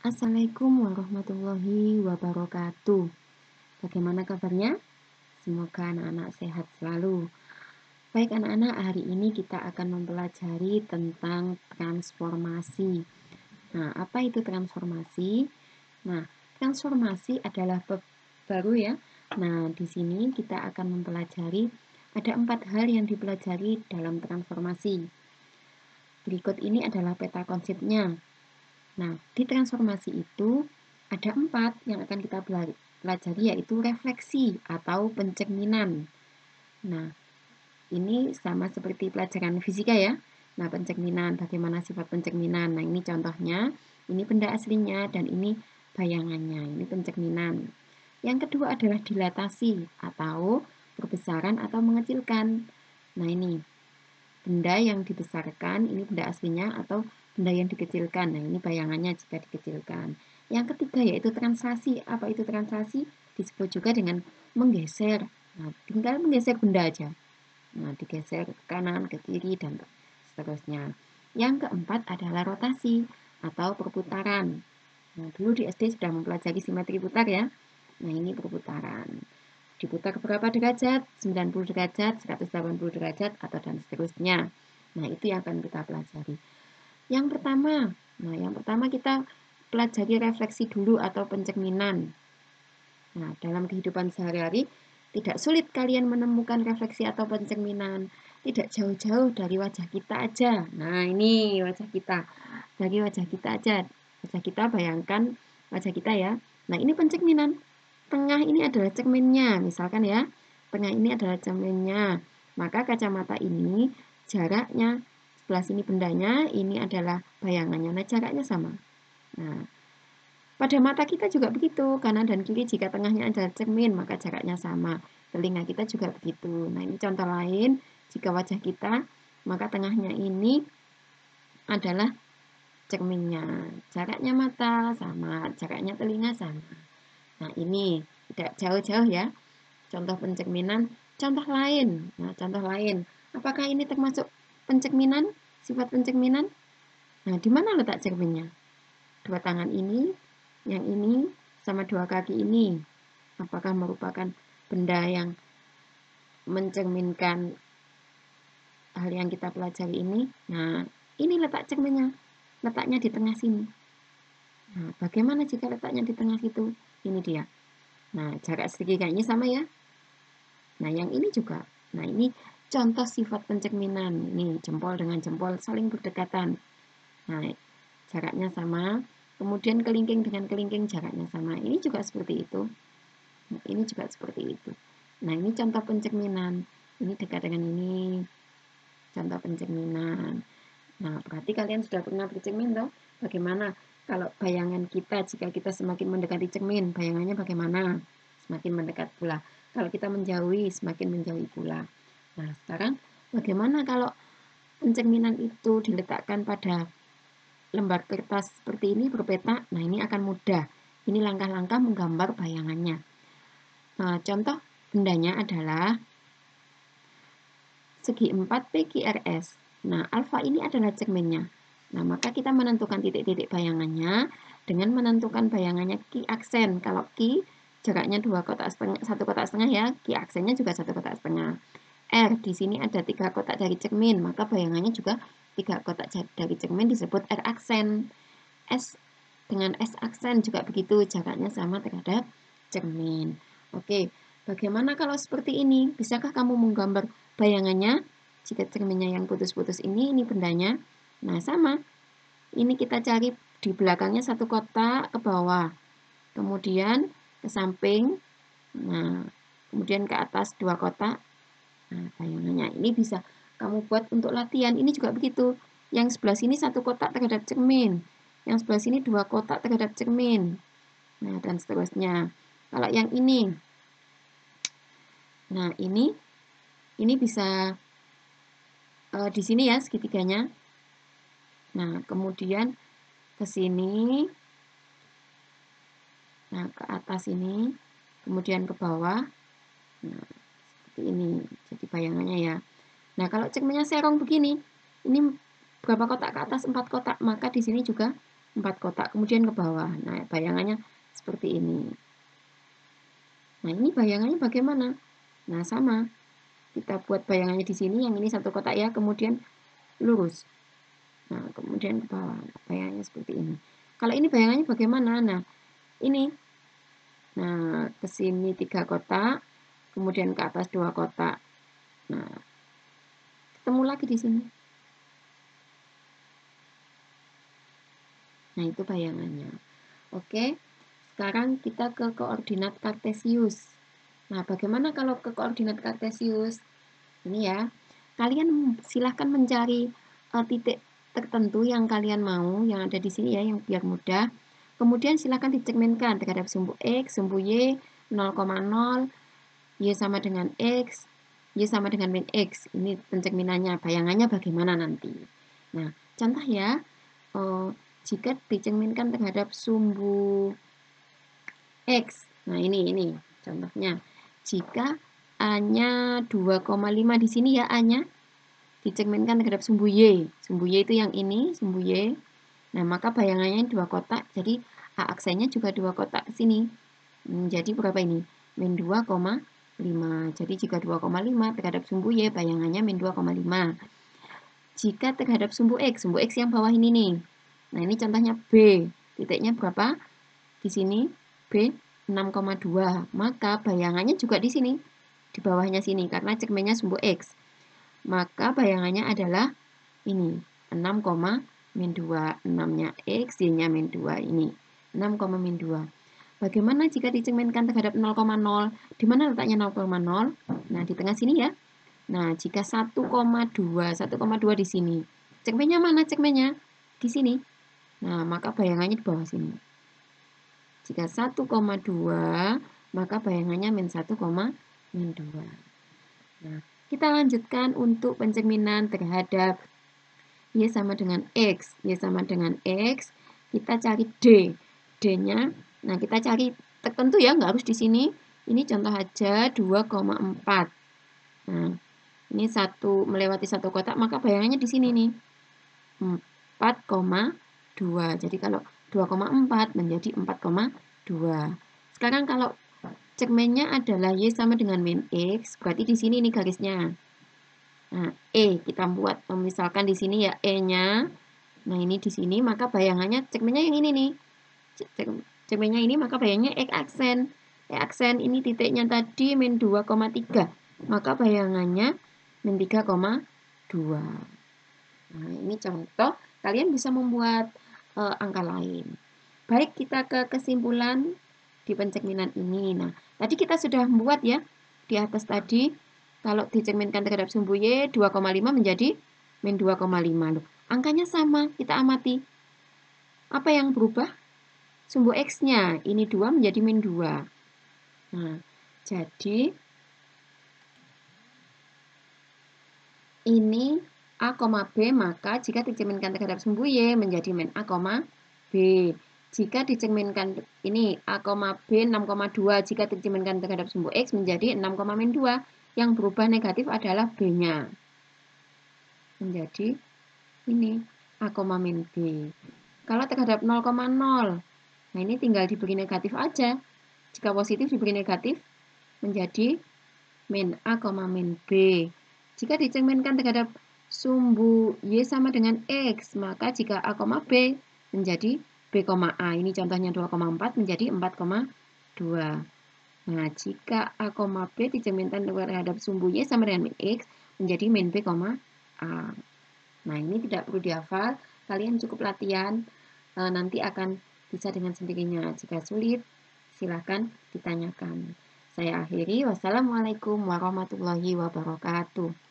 Assalamualaikum warahmatullahi wabarakatuh. Bagaimana kabarnya? Semoga anak-anak sehat selalu. Baik anak-anak, hari ini kita akan mempelajari tentang transformasi. Nah, apa itu transformasi? Nah, transformasi adalah bab baru ya. Nah, di sini kita akan mempelajari ada 4 hal yang dipelajari dalam transformasi. Berikut ini adalah peta konsepnya. Nah, di transformasi itu ada 4 yang akan kita pelajari, yaitu refleksi atau pencerminan. Nah, ini sama seperti pelajaran fisika ya. Nah, pencerminan, bagaimana sifat pencerminan. Nah, ini contohnya, ini benda aslinya dan ini bayangannya, ini pencerminan. Yang kedua adalah dilatasi atau perbesaran atau mengecilkan. Nah, ini benda yang dibesarkan, ini benda aslinya atau benda yang dikecilkan. Nah, ini bayangannya jika dikecilkan. Yang ketiga yaitu translasi. Apa itu translasi? Disebut juga dengan menggeser. Nah, tinggal menggeser benda aja. Nah, digeser ke kanan, ke kiri, dan seterusnya. Yang keempat adalah rotasi atau perputaran. Nah, dulu di SD sudah mempelajari simetri putar ya. Nah, ini perputaran. Diputar berapa derajat? 90 derajat, 180 derajat, atau dan seterusnya. Nah, itu yang akan kita pelajari. Yang pertama kita pelajari refleksi dulu atau pencerminan. Nah, dalam kehidupan sehari-hari tidak sulit kalian menemukan refleksi atau pencerminan. Tidak jauh-jauh dari wajah kita aja. Nah, ini wajah kita. Dari wajah kita aja. Wajah kita bayangkan wajah kita ya. Nah, ini pencerminan. Tengah ini adalah cerminnya, misalkan ya. Tengah ini adalah cerminnya. Maka kacamata ini jaraknya sebelah sini bendanya, ini adalah bayangannya. Nah, jaraknya sama. Nah, pada mata kita juga begitu, kanan dan kiri jika tengahnya adalah cermin, maka jaraknya sama. Telinga kita juga begitu. Nah, ini contoh lain, jika wajah kita, maka tengahnya ini adalah cerminnya. Jaraknya mata sama, jaraknya telinga sama. Nah, ini tidak jauh-jauh ya. Contoh pencerminan, contoh lain. Nah, contoh lain. Apakah ini termasuk pencerminan? Sifat pencerminan? Nah, di mana letak cerminnya? Dua tangan ini, yang ini, sama dua kaki ini. Apakah merupakan benda yang mencerminkan hal yang kita pelajari ini? Nah, ini letak cerminnya. Letaknya di tengah sini. Nah, bagaimana jika letaknya di tengah situ? Ini dia. Nah, jarak segitiganya sama ya. Nah, yang ini juga. Nah, ini contoh sifat pencerminan. Ini jempol dengan jempol saling berdekatan. Nah, jaraknya sama. Kemudian kelingking dengan kelingking jaraknya sama. Ini juga seperti itu. Nah, ini juga seperti itu. Nah, ini contoh pencerminan. Ini dekat dengan ini. Contoh pencerminan. Nah, berarti kalian sudah pernah bercermin toh? Bagaimana kalau bayangan kita jika kita semakin mendekati cermin, bayangannya bagaimana? Semakin mendekat pula. Kalau kita menjauhi, semakin menjauhi pula. Nah, sekarang bagaimana kalau pencerminan itu diletakkan pada lembar kertas seperti ini berpeta? Nah, ini akan mudah. Ini langkah-langkah menggambar bayangannya. Nah, contoh bendanya adalah segi 4 PQRS. Nah, alfa ini adalah cerminnya. Nah, maka kita menentukan titik-titik bayangannya dengan menentukan bayangannya Q aksen. Kalau Q jaraknya 2 kotak setengah, 1 kotak setengah ya, Q aksennya juga 1 kotak setengah. R di sini ada 3 kotak dari cermin, maka bayangannya juga 3 kotak dari cermin disebut R aksen. S dengan S aksen juga begitu, jaraknya sama terhadap cermin. Oke, bagaimana kalau seperti ini? Bisakah kamu menggambar bayangannya? Jika cerminnya yang putus-putus ini bendanya. Nah, sama. Ini kita cari di belakangnya 1 kotak ke bawah. Kemudian ke samping. Nah, kemudian ke atas 2 kotak. Nah, bayangannya ini bisa kamu buat untuk latihan. Ini juga begitu. Yang sebelah sini 1 kotak terhadap cermin. Yang sebelah sini 2 kotak terhadap cermin. Nah, dan seterusnya. Kalau yang ini. Nah, ini bisa di sini ya segitiganya. Nah, kemudian ke sini. Nah, ke atas ini. Kemudian ke bawah. Nah, seperti ini. Jadi bayangannya ya. Nah, kalau cerminnya serong begini. Ini berapa kotak ke atas? 4 kotak. Maka di sini juga 4 kotak, kemudian ke bawah. Nah, bayangannya seperti ini. Nah, ini bayangannya bagaimana? Nah, sama. Kita buat bayangannya di sini, yang ini 1 kotak ya, kemudian lurus. Nah, kemudian ke bawah. Bayangannya seperti ini. Kalau ini bayangannya bagaimana? Nah, ini. Nah, ke sini 3 kotak, kemudian ke atas 2 kotak. Nah, ketemu lagi di sini. Nah, itu bayangannya. Oke, sekarang kita ke koordinat kartesius. Nah, bagaimana kalau ke koordinat kartesius? Ini ya, kalian silahkan mencari titik tertentu yang kalian mau, yang ada di sini ya, yang biar mudah. Kemudian silahkan dicekmenkan terhadap sumbu X, sumbu Y, 0,0, Y sama dengan X, Y sama dengan min X. Ini pencekminannya, bayangannya bagaimana nanti. Nah, contoh ya, jika dicerminkan terhadap sumbu X. Nah, ini contohnya. Jika A-nya 2,5 di sini ya, A-nya dicerminkan terhadap sumbu Y. Sumbu Y itu yang ini, sumbu Y. Nah, maka bayangannya 2 kotak, jadi A aksennya juga 2 kotak ke sini. Jadi berapa ini? Min 2,5. Jadi jika 2,5 terhadap sumbu Y, bayangannya min 2,5. Jika terhadap sumbu X yang bawah ini nih. Nah, ini contohnya B. Titiknya berapa? Di sini B 6,2. Maka bayangannya juga di sini. Di bawahnya sini karena cerminnya sumbu X. Maka bayangannya adalah ini 6, min 2. 6-nya X, Y-nya min 2 ini. 6, min 2. Bagaimana jika dicerminkan terhadap 0,0? Di mana letaknya 0,0? Nah, di tengah sini ya. Nah, jika 1,2 di sini. Cerminnya mana cerminnya? Di sini. Nah, maka bayangannya di bawah sini. Jika 1,2, maka bayangannya min 1, min 2. Nah, kita lanjutkan untuk pencerminan terhadap Y sama dengan X. Y sama dengan X, kita cari D. D-nya, nah kita cari tertentu ya, nggak harus di sini. Ini contoh aja 2,4. Nah, ini melewati 1 kotak, maka bayangannya di sini nih. 4,2. Jadi kalau 2,4 menjadi 4,2. Sekarang kalau cerminnya adalah Y sama dengan min X, berarti di sini nih garisnya. Nah, kita buat misalkan di sini ya E-nya. Nah, ini di sini maka bayangannya cerminnya yang ini nih. Cerminnya ini maka bayangannya X aksen. X aksen ini titiknya tadi min 2,3. Maka bayangannya min 3,2. Nah, ini contoh, kalian bisa membuat angka lain. Baik, kita ke kesimpulan di pencerminan ini. Nah, tadi kita sudah membuat ya, di atas tadi, kalau dicerminkan terhadap sumbu Y, 2,5 menjadi min 2,5. Loh, angkanya sama, kita amati. Apa yang berubah? Sumbu X-nya, ini 2 menjadi min 2. Nah, jadi ini A, B, maka jika dicerminkan terhadap sumbu Y menjadi min A, B. Jika dicerminkan ini A, B 6,2, jika dicerminkan terhadap sumbu X menjadi 6, min 2. Yang berubah negatif adalah B-nya. Menjadi ini A, min B. Kalau terhadap 0,0, nah ini tinggal diberi negatif aja. Jika positif diberi negatif menjadi min A, min B. Jika dicerminkan terhadap sumbu Y sama dengan X, maka jika A, B menjadi B, A. Ini contohnya 2,4 menjadi 4,2. Nah, jika A, B dicerminkan terhadap sumbu Y sama dengan min X, menjadi min B, A. Nah, ini tidak perlu dihafal, kalian cukup latihan, nanti akan bisa dengan sendirinya. Jika sulit, silahkan ditanyakan. Saya akhiri. Wassalamualaikum warahmatullahi wabarakatuh.